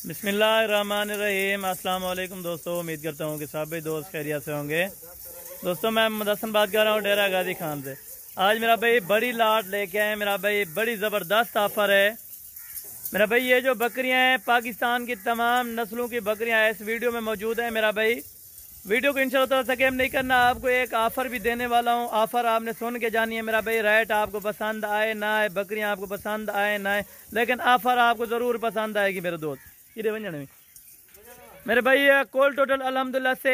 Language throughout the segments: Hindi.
बिस्मिल्लाहिर्रहमानिर्रहीम। अस्सलाम वालेकुम दोस्तों, उम्मीद करता हूँ कि सभी दोस्त खैरियत से होंगे। दोस्तों मैं मदसन बात कर रहा हूँ डेरा गाजी खान से। आज मेरा भाई बड़ी लाट लेके आए। मेरा भाई बड़ी ज़बरदस्त ऑफ़र है। मेरा भाई ये जो बकरियाँ हैं पाकिस्तान की तमाम नस्लों की बकरियाँ इस वीडियो में मौजूद हैं। मेरा भाई वीडियो को इंशाअल्लाह स्किप नहीं करना। आपको एक ऑफ़र भी देने वाला हूँ। ऑफ़र आपने सुन के जानी है। मेरा भाई रेट आपको पसंद आए ना आए, बकरियाँ आपको पसंद आए ना आए, लेकिन ऑफ़र आपको ज़रूर पसंद आएगी मेरे दोस्त। ये में मेरे भाई कोल टोटल अल्हम्दुलिल्लाह से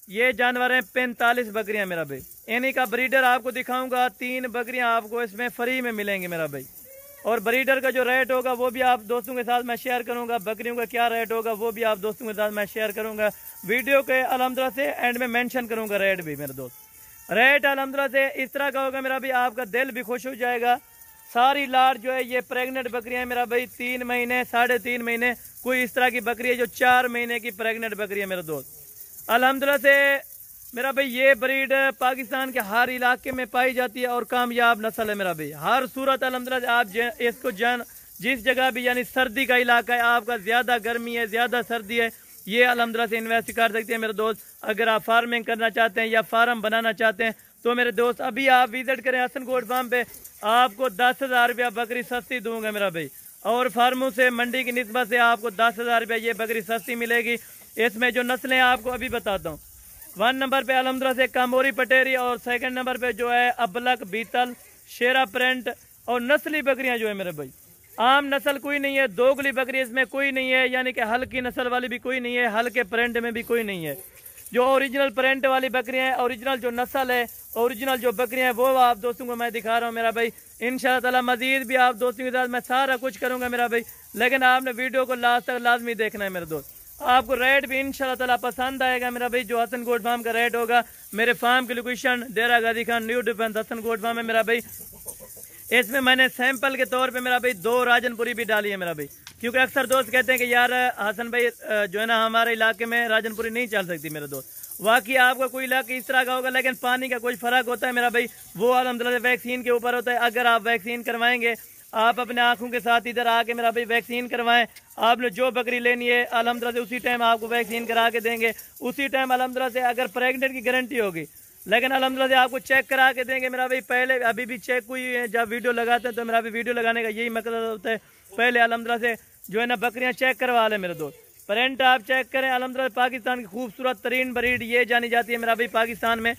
ये जानवर हैं 45 बकरियां। मेरा भाई इन्हीं का ब्रीडर आपको दिखाऊंगा। 3 बकरियां आपको इसमें फ्री में मिलेंगी मेरा भाई। और ब्रीडर का जो रेट होगा वो भी आप दोस्तों के साथ मैं शेयर करूंगा। बकरियों का क्या रेट होगा वो भी आप दोस्तों के साथ मैं शेयर करूंगा। वीडियो के अल्हम्दुलिल्लाह से एंड में मेंशन करूंगा रेट भी मेरे दोस्त। रेट अल्हम्दुलिल्लाह से इस तरह का होगा मेरा भाई, आपका दिल भी खुश हो जाएगा। सारी लाट जो है ये प्रेग्नेंट बकरियां हैं मेरा भाई। 3 महीने 3.5 महीने, कोई इस तरह की बकरी है जो 4 महीने की प्रेग्नेंट बकरी है मेरे दोस्त। अल्हम्दुलिल्लाह से मेरा भाई ये ब्रीड पाकिस्तान के हर इलाके में पाई जाती है और कामयाब नस्ल है मेरा भाई। हर सूरत अल्हम्दुलिल्लाह आप इसको जिस जगह भी, यानी सर्दी का इलाका है, आपका ज्यादा गर्मी है, ज्यादा सर्दी है, ये अल्हम्दुलिल्लाह से इन्वेस्ट कर सकते हैं मेरे दोस्त। अगर आप फार्मिंग करना चाहते हैं या फार्म बनाना चाहते हैं तो मेरे दोस्त अभी आप विजिट करें हसन गोट फार्म पे। आपको 10,000 रुपया बकरी सस्ती दूंगा मेरा भाई। और फार्मों से मंडी की निस्बत से आपको 10,000 रुपया ये बकरी सस्ती मिलेगी। इसमें जो नस्लें आपको अभी बताता हूँ। 1 नंबर पे अल्हम्दुलिल्लाह से कामोरी पटेरी, और 2nd नंबर पे जो है अबलक, बीतल, शेरा प्रिंट। और नस्ली बकरियां जो है मेरे भाई, आम नस्ल कोई नहीं है, दोगली बकरी इसमें कोई नहीं है, यानी कि हल्की नस्ल वाली भी कोई नहीं है, हल्के प्रिंट में भी कोई नहीं है। जो ओरिजिनल प्रिंट वाली बकरियां हैं, ओरिजिनल जो नस्ल है, ओरिजिनल जो बकरियां हैं वो आप दोस्तों को मैं दिखा रहा हूं मेरा भाई। इंशाअल्लाह ताला मजीद भी आप दोस्तों के साथ मैं सारा कुछ करूंगा मेरा भाई, लेकिन आपने वीडियो को लास्ट तक लाजमी देखना है मेरे दोस्त। आपको रेट भी इंशाअल्लाह ताला पसंद आएगा मेरा भाई। जो हसन गोट फार्म का रेट होगा, मेरे फार्म की location Dera Ghazi Khan new defence Hasan goat farm है मेरा भाई। इसमें मैंने सैंपल के तौर पे मेरा भाई 2 राजनपुरी भी डाली है मेरा भाई, क्योंकि अक्सर दोस्त कहते हैं कि यार हसन भाई जो है ना हमारे इलाके में राजनपुरी नहीं चल सकती मेरे दोस्त। वाकई आपका कोई इलाका इस तरह का होगा, लेकिन पानी का कुछ फर्क होता है मेरा भाई, वो अल्हम्दुलिल्लाह वैक्सीन के ऊपर होता है। अगर आप वैक्सीन करवाएंगे, आप अपने आंखों के साथ इधर आके मेरा भाई वैक्सीन करवाएं। आपने जो बकरी लेनी है अल्हम्दुलिल्लाह से उसी टाइम आपको वैक्सीन करा के देंगे, उसी टाइम अल्हम्दुलिल्लाह से। अगर प्रेग्नेंट की गारंटी होगी, लेकिन अल्हम्दुलिल्लाह से आपको चेक करा के देंगे मेरा भाई। पहले अभी भी चेक हुई है, जब वीडियो लगाते हैं तो मेरा भी वीडियो लगाने का यही मकसद होता है, पहले अल्हम्दुलिल्लाह से जो है ना बकरियां चेक करवा लें मेरे दोस्त। प्रिंट आप चेक करें। अल्हम्दुलिल्लाह पाकिस्तान की खूबसूरत तरीन ब्रीड ये जानी जाती है मेरा भाई पाकिस्तान में।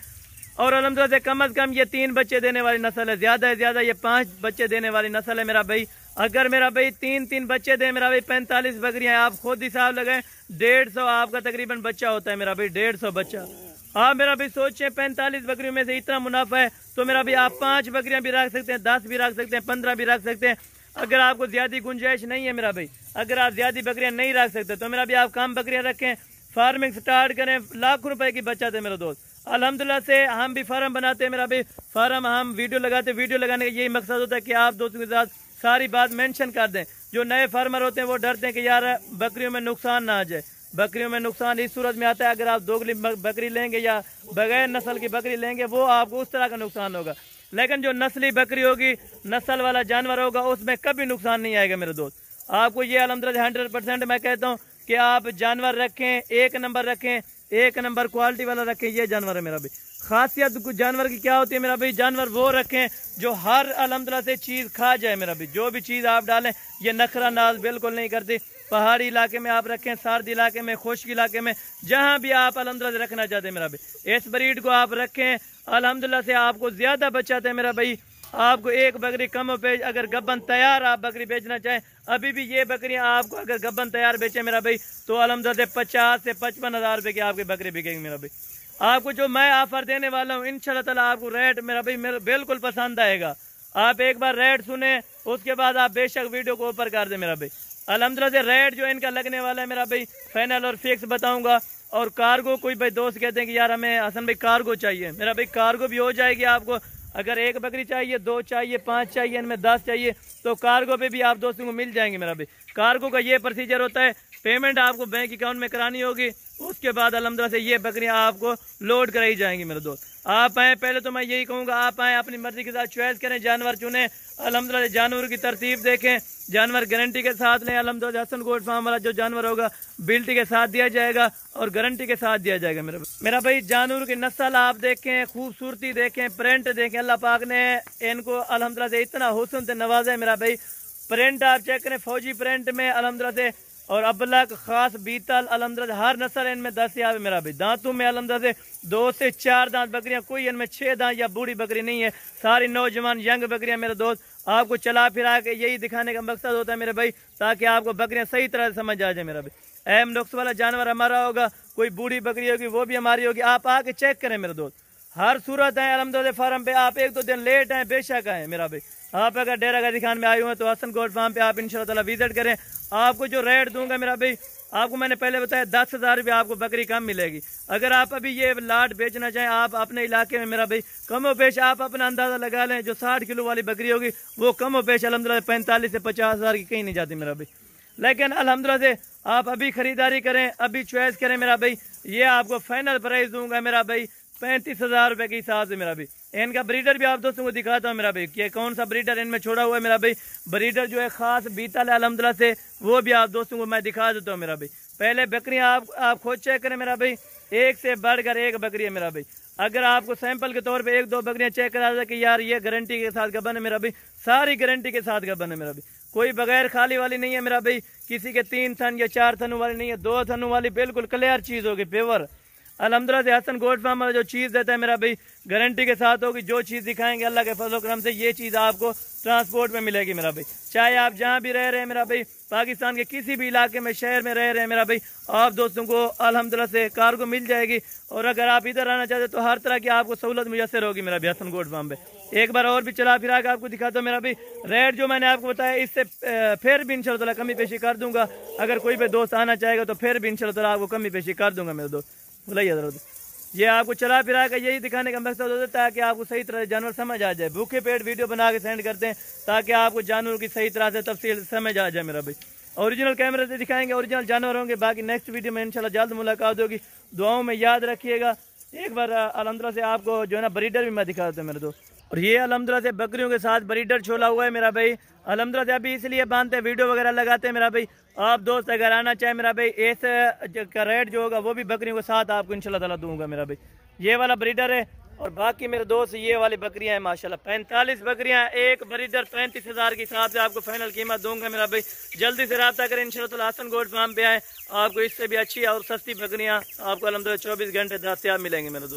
और अल्हम्दुलिल्लाह से कम अज़ कम ये 3 बच्चे देने वाली नस्ल है, ज़्यादा से ज़्यादा ये 5 बच्चे देने वाली नस्ल है मेरा भाई। अगर मेरा भाई 3 बच्चे दे मेरा भाई, 45 बकरियां, आप खुद हिसाब लगाएं, 150 आपका तकरीबन बच्चा होता है मेरा भाई, 150 बच्चा। आप मेरा भाई सोचें 45 बकरियों में से इतना मुनाफा है तो मेरा भाई आप 5 बकरियां भी रख सकते हैं, 10 भी रख सकते हैं, 15 भी रख सकते हैं। अगर आपको ज्यादा गुंजाइश नहीं है मेरा भाई, अगर आप ज्यादा बकरियां नहीं रख सकते तो मेरा भी आप कम बकरियां रखें, फार्मिंग स्टार्ट करें। लाखों रुपए की बचत है मेरे दोस्त। अल्हम्दुलिल्लाह से हम भी फार्म बनाते हैं मेरा भाई, फार्म हम वीडियो लगाते हैं। वीडियो लगाने का यही मकसद होता है कि आप दोस्तों के साथ सारी बात मेंशन कर दें। जो नए फार्मर होते हैं वो डरते हैं कि यार बकरियों में नुकसान ना आ जाए। बकरियों में नुकसान इस सूरत में आता है, अगर आप दोगली बकरी लेंगे या बगैर नस्ल की बकरी लेंगे वो आपको उस तरह का नुकसान होगा। लेकिन जो नस्ली बकरी होगी, नस्ल वाला जानवर होगा, उसमें कभी नुकसान नहीं आएगा मेरे दोस्त। आपको ये अल्हम्दुलिल्लाह 100% मैं कहता हूँ कि आप जानवर रखें, 1 नंबर रखें, 1 नंबर क्वालिटी वाला रखें। ये जानवर है मेरा भाई। खासियत कुछ जानवर की क्या होती है मेरा भाई, जानवर वो रखें जो हर अल्हम्दुलिल्लाह से चीज़ खा जाए मेरा भाई। जो भी चीज़ आप डालें, ये नखरा नाज बिल्कुल नहीं करती। पहाड़ी इलाके में आप रखें, सर्द इलाके में, खुश्क इलाके में, जहाँ भी आप अल्हम्दुलिल्लाह से रखना चाहते हैं मेरा भाई, इस ब्रीड को आप रखें। अल्हम्दुलिल्लाह से आपको ज्यादा बचत है मेरा भाई। आपको एक बकरी कम पे, अगर गब्बन तैयार आप बकरी बेचना चाहें, अभी भी ये बकरियां आपको अगर गब्बन तैयार बेचे मेरा भाई तो अल्हम्दुलिल्लाह से 50 से 55 हज़ार रुपए की आपकी बकरी बिकेगी मेरा भाई। आपको जो मैं ऑफर देने वाला हूँ इंशाल्लाह ताला आपको रेट मेरा भाई बिल्कुल पसंद आएगा। आप एक बार रेट सुने, उसके बाद आप बेशक वीडियो को ऊपर कर दे मेरा भाई। अल्हम्दुलिल्लाह से रेट जो इनका लगने वाला है मेरा भाई फाइनल और फिक्स बताऊंगा। और कार्गो, कोई भाई दोस्त कहते हैं कि यार हमें हसन भाई कार्गो चाहिए, मेरा भाई कार्गो भी हो जाएगी आपको। अगर 1 बकरी चाहिए, 2 चाहिए, 5 चाहिए, इनमें 10 चाहिए तो कार्गो पे भी आप दोस्तों को मिल जाएंगे मेरा भाई। कार्गो का ये प्रोसीजर होता है, पेमेंट आपको बैंक अकाउंट में करानी होगी, उसके बाद अल्हम्दुलिल्लाह से ये बकरियां आपको लोड कराई जाएंगी मेरे दोस्त। आप आए, पहले तो मैं यही कहूँगा आप आए, अपनी मर्जी के साथ चॉइस करें, जानवर चुने, अल्हम्दुलिल्लाह जानवर की तरतीब देखें, जानवर गारंटी के साथ लें। अल्हम्दुलिल्लाह हसन गोट फार्म वाला जो जानवर होगा बिल्टी के साथ दिया जाएगा और गारंटी के साथ दिया जाएगा। मेरा भाई जानवर की नस्ल आप देखें, खूबसूरती देखें, प्रिंट देखें, अल्लाह पाक ने इनको अल्हम्दुलिल्लाह से इतना हुस्न से नवाजा है मेरा भाई। प्रिंट आप चेक करें, फौजी प्रिंट में अल्हम्दुलिल्लाह से, और अबलक खास बीतल अल्हम्दुलिल्लाह हर नस्ल इनमें दस्तयाब है मेरा भाई। दांतों में अल्हम्दुलिल्लाह से 2 से 4 दांत बकरियां, कोई इनमें 6 दांत या बूढ़ी बकरी नहीं है, सारी नौजवान यंग बकरियां मेरे दोस्त। आपको चला फिरा के यही दिखाने का मकसद होता है मेरे भाई, ताकि आपको बकरियां सही तरह से समझ आ जाए मेरा भाई। अहम नुक्स वाला जानवर हमारा होगा, कोई बूढ़ी बकरी होगी वो भी हमारी होगी, आप आके चेक करें मेरे दोस्त। हर सूरत है अल्हम्दुलिल्लाह फार्म पे, आप 1-2 दिन लेट आए बेशक आए मेरा भाई। आप अगर डेरा गाजी खान में आए हुए हैं तो हसन गोट फार्म पे आप इंशाअल्लाह ताला विजिट करें। आपको जो रेट दूंगा मेरा भाई, आपको मैंने पहले बताया 10,000 रुपये आपको बकरी कम मिलेगी। अगर आप अभी ये लाट बेचना चाहें आप अपने इलाके में मेरा भाई, कमो पेश आप अपना अंदाजा लगा लें, जो 60 किलो वाली बकरी होगी वो कमो पेश अल्हम्दुलिल्लाह 45 से 50,000 की कहीं नहीं जाती मेरा भाई। लेकिन अल्हम्दुलिल्लाह से आप अभी खरीदारी करें, अभी चॉइस करें मेरा भाई। ये आपको फाइनल प्राइस दूंगा मेरा भाई 35,000 रुपये के हिसाब से मेरा भाई। इनका ब्रीडर भी आप दोस्तों को दिखाता हूँ मेरा भाई, कि कौन सा ब्रीडर इनमें छोड़ा हुआ है मेरा भाई। ब्रीडर जो है खास बीतल है अल्हम्दुलिल्लाह से, वो भी आप दोस्तों को मैं दिखा देता हूँ मेरा भाई। पहले बकरियाँ आप खुद चेक करें मेरा भाई, एक से बढ़कर एक बकरी है मेरा भाई। अगर आपको सैंपल के तौर पे 1-2 बकरियाँ चेक करा दे कि यार ये गारंटी के साथ गबन है मेरा भाई, सारी गारंटी के साथ गबन है मेरा भाई, कोई बगैर खाली वाली नहीं है मेरा भाई, किसी के 3 थन या 4 थनों वाली नहीं है, 2 थनों वाली बिल्कुल क्लियर चीज़ होगी, प्योर अल्हम्दुलिल्लाह से। हसन गोट फार्म वाला जो चीज़ देता है मेरा भाई गारंटी के साथ होगी, जो चीज़ दिखाएंगे अल्लाह के फजल करम से ये चीज़ आपको ट्रांसपोर्ट में मिलेगी मेरा भाई। चाहे आप जहाँ भी रह रहे हैं मेरा भाई, पाकिस्तान के किसी भी इलाके में शहर में रह रहे हैं मेरा भाई, आप दोस्तों को अल्हम्दुलिल्लाह से कार्गो मिल जाएगी। और अगर आप इधर आना चाहते तो हर तरह की आपको सहूलत मुयसर होगी मेरा भाई हसन गोट फार्म पे। एक बार और भी चला फिरा के आपको दिखाता हूँ मेरा भाई। रेट जो मैंने आपको बताया इससे फिर भी इंशाअल्लाह ताला कमी पेशी कर दूंगा। अगर कोई भी दोस्त आना चाहेगा तो फिर भी इंशाअल्लाह ताला आपको कमी पेशी कर दूंगा मेरे दोस्त। बुलाइए जरा, ये आपको चला फिरा कर यही दिखाने का मकसद होता है ताकि आपको सही तरह जानवर समझ आ जाए। भूखे पेट वीडियो बना के सेंड करते हैं ताकि आपको जानवर की सही तरह से तफसील समझ आ जाए मेरा भाई। ओरिजिनल कैमरे से दिखाएंगे, ओरिजिनल जानवर होंगे। बाकी नेक्स्ट वीडियो में इंशाल्लाह जल्द मुलाकात होगी, दुआओं में याद रखिएगा। एक बार अल्हम्दुलिल्लाह से आपको जो है ना ब्रीडर भी मैं दिखा देता हूँ मेरे दोस्त। और ये अल्हम्दुलिल्लाह से बकरियों के साथ ब्रीडर छोला हुआ है मेरा भाई। अल्हम्दुलिल्लाह से अभी इसलिए बांधते हैं, वीडियो वगैरह लगाते हैं मेरा भाई। आप दोस्त अगर आना चाहे मेरा भाई, इस का रेट जो होगा वो भी बकरियों के साथ आपको इंशाल्लाह ताला दूंगा मेरा भाई। ये वाला ब्रीडर है और बाकी मेरे दोस्त ये वाली बकरियां हैं माशाल्लाह। 45 बकरियां, एक ब्रीडर 35,000 के हिसाब से आपको फाइनल कीमत दूंगा मेरा भाई। जल्दी से रब्ता करें इंशाल्लाह ताला, हसन गोट फार्म पे आए, आपको इससे भी अच्छी और सस्ती बकरियां आपको अल्हम्दुलिल्लाह 24 घंटे दस्तयाब मिलेंगे मेरे दोस्त।